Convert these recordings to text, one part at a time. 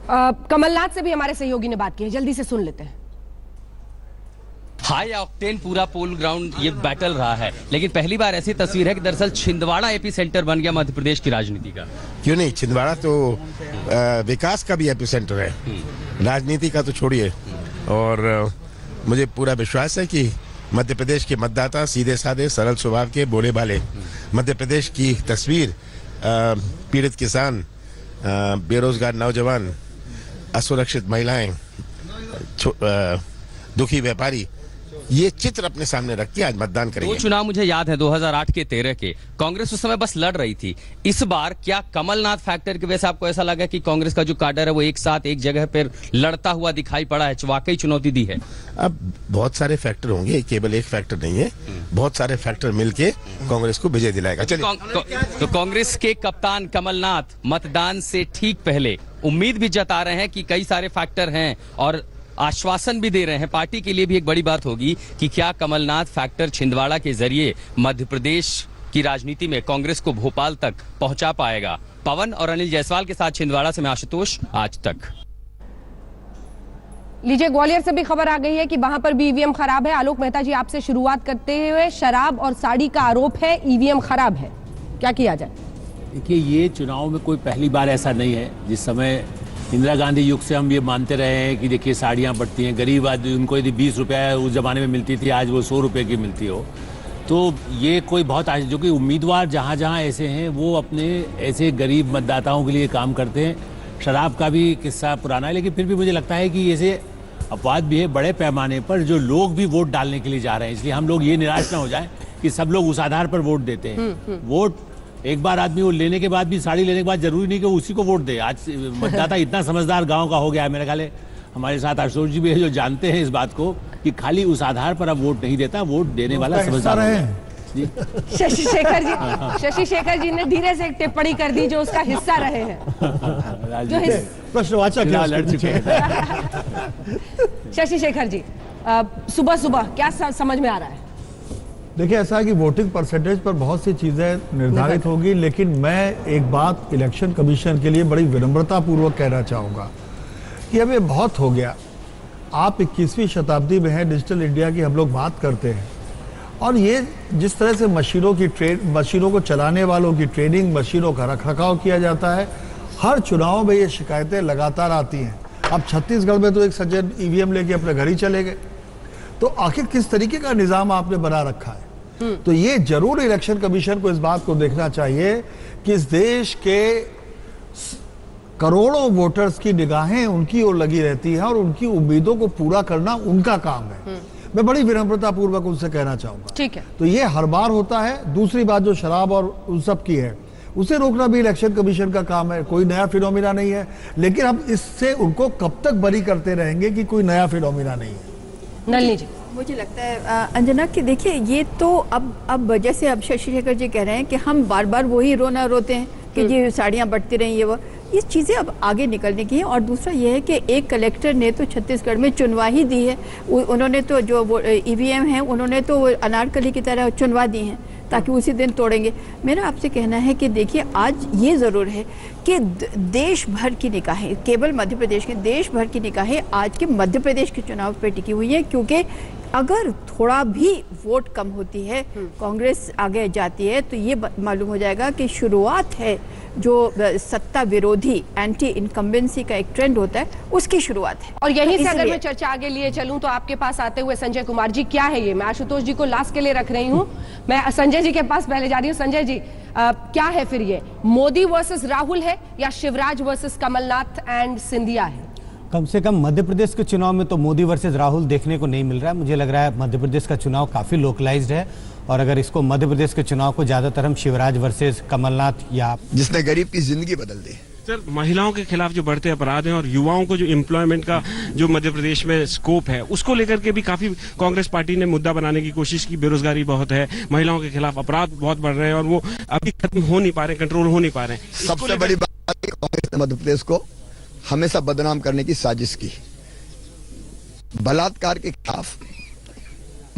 कमलनाथ से भी हमारे सहयोगी ने बात की है, जल्दी से सुन लेते हैं। हाई ऑक्टेन पूरा पोल ग्राउंड ये बैटल रहा है, लेकिन पहली बार ऐसी तस्वीर है कि दरअसल छिंदवाड़ा एपी सेंटर बन गया मध्य प्रदेश की राजनीति का। क्यों नहीं, छिंदवाड़ा तो विकास का भी एपी सेंटर है, राजनीति का तो छोड़िए। और मुझे पूरा विश्वास है कि मध्य प्रदेश के मतदाता सीधे साधे सरल स्वभाव के बोले भाले, मध्य प्रदेश की तस्वीर पीड़ित किसान, बेरोजगार नौजवान, असुरक्षित महिलाएं, दुखी व्यापारी, ये चित्र अपने सामने रख के आज मतदान करेंगे। वो चुनाव मुझे याद है 2008 के 13 के, कांग्रेस उस समय बस लड़ रही थी। इस बार क्या कमलनाथ फैक्टर की वजह से आपको ऐसा लगा कि कांग्रेस का जो काडर है वो एक साथ एक जगह पर लड़ता हुआ दिखाई पड़ा है, वाकई चुनौती दी है? अब बहुत सारे फैक्टर होंगे, केवल एक फैक्टर नहीं है, बहुत सारे फैक्टर मिलके कांग्रेस को विजय दिलाएगा। चलिए, तो कांग्रेस के कप्तान कमलनाथ मतदान से ठीक पहले उम्मीद भी जता रहे हैं कि कई सारे फैक्टर हैं और आश्वासन भी दे रहे हैं। पार्टी के लिए भी एक बड़ी बात होगी कि क्या कमलनाथ फैक्टर छिंदवाड़ा के जरिए मध्य प्रदेश की राजनीति में कांग्रेस को भोपाल तक पहुंचा पाएगा। पवन और अनिल जायसवाल के साथ छिंदवाड़ा से मैं आशुतोष, आज तक। लीजिए, ग्वालियर से भी खबर आ गई है कि वहां पर भी ईवीएम खराब है। आलोक मेहता जी, आपसे शुरुआत करते हुए, शराब और साड़ी का आरोप है, ईवीएम खराब है, क्या किया जाए? देखिए, ये चुनाव में कोई पहली बार ऐसा नहीं है। जिस समय इंदिरा गांधी युग से हम ये मानते रहे हैं कि देखिए साड़ियाँ बढ़ती हैं, गरीब आदमी उनको यदि 20 रुपये उस ज़माने में मिलती थी, आज वो 100 रुपये की मिलती हो, तो ये कोई बहुत आज जो कि उम्मीदवार जहाँ जहाँ ऐसे हैं वो अपने ऐसे गरीब मतदाताओं के लिए काम करते हैं। शराब का भी किस्सा पुराना है, लेकिन फिर भी मुझे लगता है कि ऐसे अपवाद भी है बड़े पैमाने पर, जो लोग भी वोट डालने के लिए जा रहे हैं। इसलिए हम लोग ये निराश ना हो जाए कि सब लोग उस आधार पर वोट देते हैं। वोट एक बार आदमी वो लेने के बाद भी, साड़ी लेने के बाद जरूरी नहीं कि उसी को वोट दे। आज मतदाता इतना समझदार गांव का हो गया है, मेरे ख्याल हमारे साथ आशुतोष जी भी है जो जानते हैं इस बात को कि खाली उस आधार पर अब वोट नहीं देता, वोट देने वाला समझदार है। शशि शेखर जी ने धीरे से एक टिप्पणी कर दी जो उसका हिस्सा रहे हैं, जो प्रश्नवाचक लड़ चुके हैं। शशि शेखर जी, सुबह सुबह क्या समझ में आ रहा है? देखिए, ऐसा है कि वोटिंग परसेंटेज पर बहुत सी चीज़ें निर्धारित होगी, लेकिन मैं एक बात इलेक्शन कमीशन के लिए बड़ी विनम्रता पूर्वक कहना चाहूँगा कि अब ये बहुत हो गया। आप 21वीं शताब्दी में हैं, डिजिटल इंडिया की हम लोग बात करते हैं, और ये जिस तरह से मशीनों को चलाने वालों की ट्रेनिंग, मशीनों का रखरखाव किया जाता है, हर चुनाव में ये शिकायतें लगातार आती हैं। अब छत्तीसगढ़ में तो एक सज्जन ईवीएम लेके अपने घर ही चले गए, तो आखिर किस तरीके का निजाम आपने बना रखा है? तो ये जरूर इलेक्शन कमीशन को इस बात को देखना चाहिए कि इस देश के करोड़ों वोटर्स की निगाहें उनकी ओर लगी रहती हैं और उनकी उम्मीदों को पूरा करना उनका काम है। मैं बड़ी विनम्रता पूर्वक उनसे कहना चाहूंगा। ठीक है, तो ये हर बार होता है। दूसरी बात जो शराब और उन सब की है, उसे रोकना भी इलेक्शन कमीशन का काम है, कोई नया फिनोमिना नहीं है। लेकिन हम इससे उनको कब तक बरी करते रहेंगे कि कोई नया फिनोमिना नहीं है? नलिनी जी, मुझे लगता है अंजना कि देखिए, ये तो अब जैसे अब शशि शेखर जी कह रहे हैं कि हम बार बार वही रोना रोते हैं कि ये साड़ियाँ बढ़ती रही, ये चीज़ें अब आगे निकलने की है। और दूसरा ये है कि एक कलेक्टर ने तो छत्तीसगढ़ में चुनवा ही दी है। उन्होंने तो जो ईवीएम हैं उन्होंने तो अनारकली की तरह चुनवा दी हैं ताकि उसी दिन तोड़ेंगे। मेरा आपसे कहना है कि देखिए, आज ये ज़रूर है कि देश भर की निगाहें, केवल मध्य प्रदेश के, देश भर की निगाहें आज के मध्य प्रदेश के चुनाव पर टिकी हुई हैं, क्योंकि अगर थोड़ा भी वोट कम होती है, कांग्रेस आगे जाती है, तो ये मालूम हो जाएगा कि शुरुआत है जो सत्ता विरोधी एंटी इनकम्बेंसी का एक ट्रेंड होता है, उसकी शुरुआत है। और यहीं से अगर मैं चर्चा आगे लिए चलूं तो आपके पास आते हुए संजय कुमार जी, क्या है ये? मैं आशुतोष जी को लास्ट के लिए रख रही हूं, मैं संजय जी के पास पहले जा रही हूं। संजय जी, क्या है फिर ये? मोदी वर्सेस राहुल है या शिवराज वर्सेस कमलनाथ एंड सिंधिया है? कम से कम मध्य प्रदेश के चुनाव में तो मोदी वर्सेस राहुल देखने को नहीं मिल रहा है। मुझे लग रहा है मध्य प्रदेश का चुनाव काफ़ी लोकलाइज्ड है, और अगर इसको मध्य प्रदेश के चुनाव को ज़्यादातर हम शिवराज वर्सेस कमलनाथ या जिसने गरीब की जिंदगी बदल दी। सर, महिलाओं के खिलाफ जो बढ़ते अपराध हैं और युवाओं को जो एम्प्लॉयमेंट का जो मध्य प्रदेश में स्कोप है, उसको लेकर के भी काफी कांग्रेस पार्टी ने मुद्दा बनाने की कोशिश की। बेरोजगारी बहुत है, महिलाओं के खिलाफ अपराध बहुत बढ़ रहे हैं और वो अभी खत्म हो नहीं पा रहे, कंट्रोल हो नहीं पा रहे। सबसे बड़ी बात, कांग्रेस ने मध्य प्रदेश को हमेशा बदनाम करने की साजिश की। बलात्कार के खिलाफ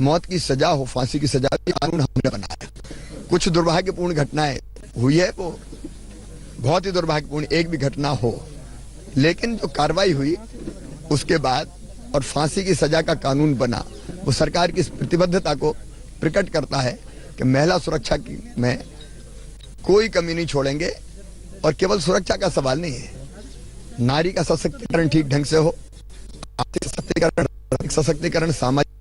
मौत की सजा हो, फांसी की सजा भी कानून हमने बनाया। कुछ दुर्भाग्यपूर्ण घटनाएं हुई है, वो बहुत ही दुर्भाग्यपूर्ण, एक भी घटना हो लेकिन जो कार्रवाई हुई उसके बाद और फांसी की सजा का कानून बना, वो सरकार की इस प्रतिबद्धता को प्रकट करता है कि महिला सुरक्षा की में कोई कमी नहीं छोड़ेंगे। और केवल सुरक्षा का सवाल नहीं है, नारी का सशक्तिकरण ठीक ढंग से हो, आर्थिक सशक्तिकरण, सामाजिक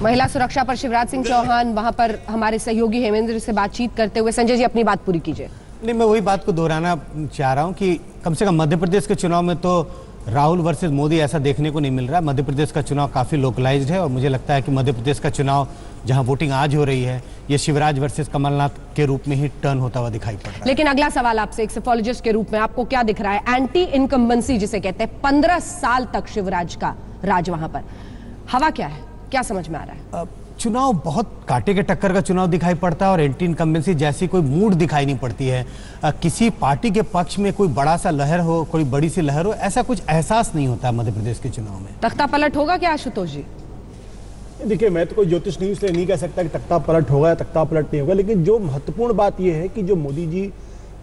महिला सुरक्षा पर शिवराज सिंह चौहान वहां पर हमारे सहयोगी हेमेंद्र से बातचीत करते हुए। संजय जी अपनी बात पूरी कीजिए। नहीं, मैं वही बात को दोहराना चाह रहा हूं कि कम से कम मध्य प्रदेश के चुनाव में तो राहुल वर्सेस मोदी ऐसा देखने को नहीं मिल रहा है। मध्य प्रदेश का चुनाव काफ़ी लोकलाइज्ड है और मुझे लगता है कि मध्य प्रदेश का चुनाव जहां वोटिंग आज हो रही है, ये शिवराज वर्सेस कमलनाथ के रूप में ही टर्न होता हुआ दिखाई पड़ रहा है। लेकिन अगला सवाल आपसे एक सेफोलॉजिस्ट के रूप में, आपको क्या दिख रहा है? एंटी इनकम्बेंसी जिसे कहते हैं, 15 साल तक शिवराज का राज वहां पर, हवा क्या है, क्या समझ में आ रहा है? चुनाव बहुत कांटे के टक्कर का चुनाव दिखाई पड़ता है और एंटी इनकम्बेंसी जैसी कोई मूड दिखाई नहीं पड़ती है। किसी पार्टी के पक्ष में कोई बड़ा सा लहर हो, कोई बड़ी सी लहर हो, ऐसा कुछ एहसास नहीं होता है मध्य प्रदेश के चुनाव में। तख्ता पलट होगा क्या आशुतोष जी? देखिए, मैं तो कोई ज्योतिष नहीं, इसलिए नहीं कह सकता कि तख्ता पलट होगा या तख्ता पलट नहीं होगा, लेकिन जो महत्वपूर्ण बात यह है कि जो मोदी जी,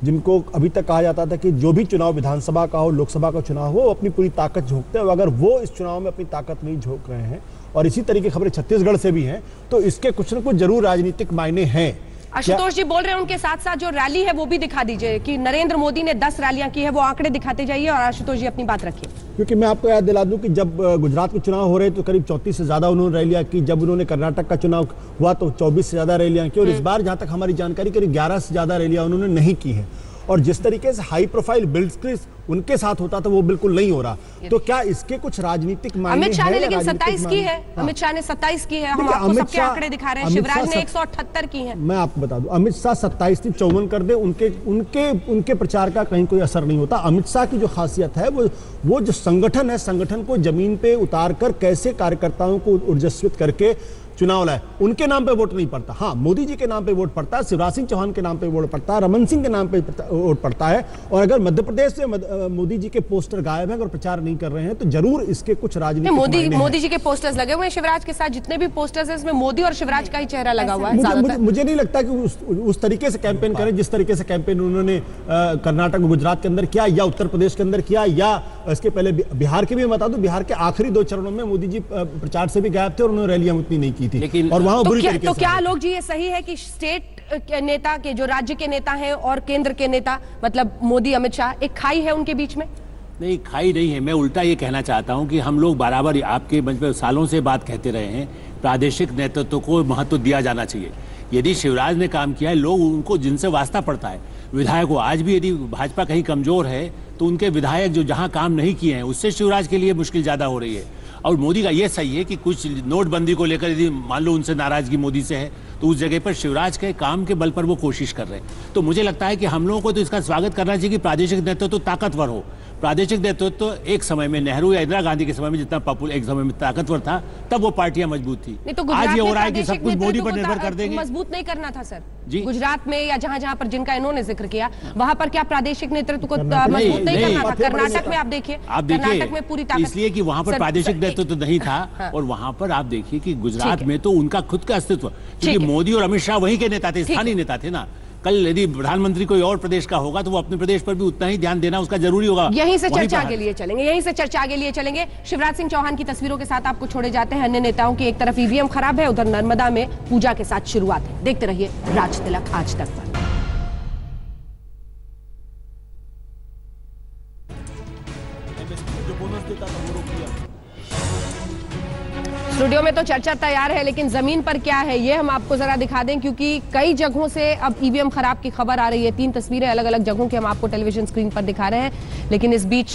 जिनको अभी तक कहा जाता था कि जो भी चुनाव विधानसभा का हो, लोकसभा का चुनाव हो, अपनी पूरी ताकत झोंकते हैं, और अगर वो इस चुनाव में अपनी ताकत नहीं झोंक रहे हैं, और इसी तरीके खबरें छत्तीसगढ़ से भी हैं, तो इसके कुछ न कुछ जरूर राजनीतिक मायने हैं। आशुतोष जी बोल रहे हैं, उनके साथ साथ जो रैली है वो भी दिखा दीजिए कि नरेंद्र मोदी ने 10 रैलियां की है, वो आंकड़े दिखाते जाइए और आशुतोष जी अपनी बात रखिए। क्योंकि मैं आपको याद दिला दूं कि जब गुजरात के चुनाव हो रहे तो करीब 34 से ज्यादा उन्होंने रैलियां की, जब उन्होंने कर्नाटक का चुनाव हुआ तो 24 से ज्यादा रैलियां की, और इस बार जहां तक हमारी जानकारी करीब 11 से ज्यादा रैलियां उन्होंने नहीं की है। और जिस तरीके से हाई प्रोफाइल बिल्ड उनके साथ होता था वो बिल्कुल नहीं हो रहा। तो क्या इसके कुछ राजनीतिक मायने अमित शाह ने हैं? लेकिन राजनीतिक 27 की है। हाँ। अमित शाह ने 27 की है, हम देखिए, आपको अमित सबके शाह- आंकड़े दिखा रहे हैं। अमित शिवराज शाह ने 178 की है। मैं आपको बता दूं, अमित शाह 27 थी, 54 कर दे, उनके प्रचार का कहीं कोई असर नहीं होता। अमित शाह की जो खासियत है वो जो संगठन है, संगठन को जमीन पे उतार कर कैसे कार्यकर्ताओं को ऊर्जस्वित करके चुनाव लाए, उनके नाम पे वोट नहीं पड़ता। हाँ, मोदी जी के नाम पे वोट पड़ता है, शिवराज सिंह चौहान के नाम पे वोट पड़ता है, रमन सिंह के नाम पे वोट पड़ता है। और अगर मध्य प्रदेश से मोदी जी के पोस्टर गायब हैं और प्रचार नहीं कर रहे हैं, तो जरूर इसके कुछ राजनीतिक मायने हैं। मोदी जी के पोस्टर्स लगे हुए हैं शिवराज के साथ, जितने भी पोस्टर्स हैं इसमें मोदी और शिवराज का ही चेहरा लगा हुआ है। मुझे नहीं लगता कि उस तरीके से कैंपेन करें जिस तरीके से कैंपेन उन्होंने कर्नाटक गुजरात के अंदर किया, या उत्तर प्रदेश के अंदर किया, या इसके पहले बिहार के भी। मैं बता दूं, बिहार के आखिरी 2 चरणों में मोदी जी प्रचार से भी गायब थे और उन्होंने रैलियां उतनी नहीं की थी। लेकिन और वहां तो क्या आलोक जी ये सही है कि स्टेट के नेता के, जो राज्य के नेता हैं, और केंद्र के नेता मतलब मोदी अमित शाह, एक खाई है उनके बीच में? नहीं, खाई नहीं है। मैं उल्टा ये कहना चाहता हूं कि हम लोग बराबर आपके मंच पर सालों से बात कहते रहे हैं, प्रादेशिक नेतृत्व को महत्व दिया जाना चाहिए। यदि शिवराज ने काम किया है, लोग उनको जिनसे वास्ता पड़ता है, विधायकों, आज भी यदि भाजपा कहीं कमजोर है तो उनके विधायक जो जहां काम नहीं किए हैं उससे शिवराज के लिए मुश्किल ज्यादा हो रही है। और मोदी का ये सही है कि कुछ नोटबंदी को लेकर यदि मान लो उनसे नाराजगी मोदी से है, तो उस जगह पर शिवराज के काम के बल पर वो कोशिश कर रहे हैं। तो मुझे लगता है कि हम लोगों को तो इसका स्वागत करना चाहिए कि प्रादेशिक नेतृत्व ताकतवर हो। प्रादेशिक नेतृत्व एक समय में नेहरू या इंदिरा गांधी के समय में जितना एक समय में ताकतवर था, तब वो पार्टियां मजबूत थी। आज ये हो रहा है कि सब कुछ मोदी पर निर्भर कर देंगे। मजबूत नहीं करना था सर जी। गुजरात में या जहां जहां पर जिनका इन्होंने जिक्र किया, वहां पर क्या प्रादेशिक नेतृत्व को मजबूत नहीं करना था? कर्नाटक में आप देखिए, कर्नाटक में पूरी ताकत, इसलिए कि वहां पर प्रादेशिक नेतृत्व नहीं था। और वहां पर आप देखिए कि गुजरात में तो उनका खुद का अस्तित्व, क्योंकि मोदी और अमित शाह वहीं के नेता थे, स्थानीय नेता थे ना। कल यदि प्रधानमंत्री कोई और प्रदेश का होगा तो वो अपने प्रदेश पर भी उतना ही ध्यान देना उसका जरूरी होगा। यहीं से चर्चा के लिए चलेंगे। शिवराज सिंह चौहान की तस्वीरों के साथ आपको छोड़े जाते हैं अन्य नेताओं की। एक तरफ ईवीएम खराब है, उधर नर्मदा में पूजा के साथ शुरुआत है। देखते रहिए राज तिलक आज तक पर। स्टूडियो में तो चर्चा तैयार है, लेकिन जमीन पर क्या है ये हम आपको जरा दिखा दें, क्योंकि कई जगहों से अब ईवीएम खराब की खबर आ रही है। 3 तस्वीरें अलग अलग जगहों की हम आपको टेलीविजन स्क्रीन पर दिखा रहे हैं, लेकिन इस बीच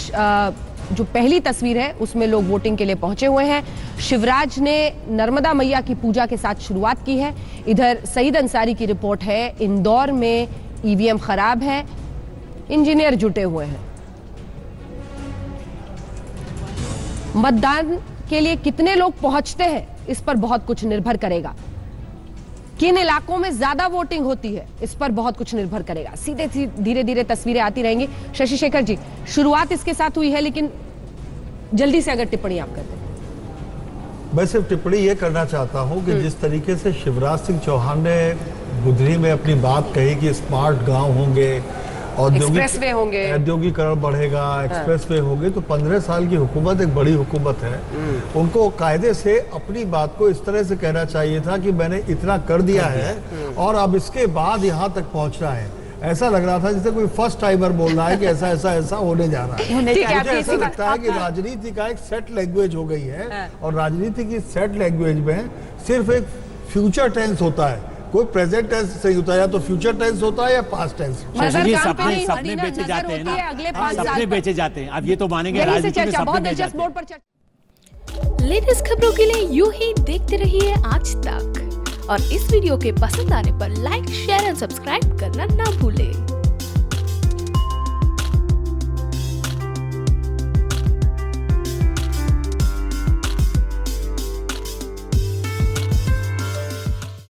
जो पहली तस्वीर है उसमें लोग वोटिंग के लिए पहुंचे हुए हैं। शिवराज ने नर्मदा मैया की पूजा के साथ शुरुआत की है। इधर सईद अंसारी की रिपोर्ट है, इंदौर में ईवीएम खराब है, इंजीनियर जुटे हुए हैं। मतदान के लिए कितने लोग पहुंचते हैं इस पर बहुत कुछ निर्भर करेगा। किन इलाकों में ज्यादा वोटिंग होती है इस पर बहुत कुछ निर्भर करेगा। सीधे धीरे धीरे तस्वीरें आती रहेंगी। शशि शेखर जी, शुरुआत इसके साथ हुई है, लेकिन जल्दी से अगर टिप्पणी आप कर दें। मैं सिर्फ टिप्पणी ये करना चाहता हूं कि जिस तरीके से शिवराज सिंह चौहान ने बुधनी में अपनी बात कही कि स्मार्ट गांव होंगे, एक्सप्रेसवे होंगे, औद्योगिकरण बढ़ेगा, एक्सप्रेसवे होंगे, तो 15 साल की हुकूमत एक बड़ी हुकूमत है। उनको कायदे से अपनी बात को इस तरह से कहना चाहिए था कि मैंने इतना कर दिया है और अब इसके बाद यहाँ तक पहुँचना है। ऐसा लग रहा था जैसे कोई फर्स्ट टाइमर बोल रहा है कि ऐसा ऐसा ऐसा होने जा रहा है। ठीक है, मुझे ऐसा लगता है कि राजनीति का एक सेट लैंग्वेज हो गई है और राजनीति की सेट लैंग्वेज में सिर्फ एक फ्यूचर टेंस होता है, कोई प्रेजेंट टेंस नहीं होता, या तो फ्यूचर टेंस होता है या पास्ट टेंस। जी सपने बेचे जाते हैं ना, अगले 5 साल सपने बेचे जाते हैं। अब ये तो मानेंगे यहीं से राजनीति में चर्चा सपने बहुत बेचे दिलचस्प जाते हैं। मोड़ पर चर्चा। लेटेस्ट खबरों के लिए यूं ही देखते रहिए आज तक और इस वीडियो के पसंद आने पर लाइक, शेयर एंड सब्सक्राइब करना ना भूलें।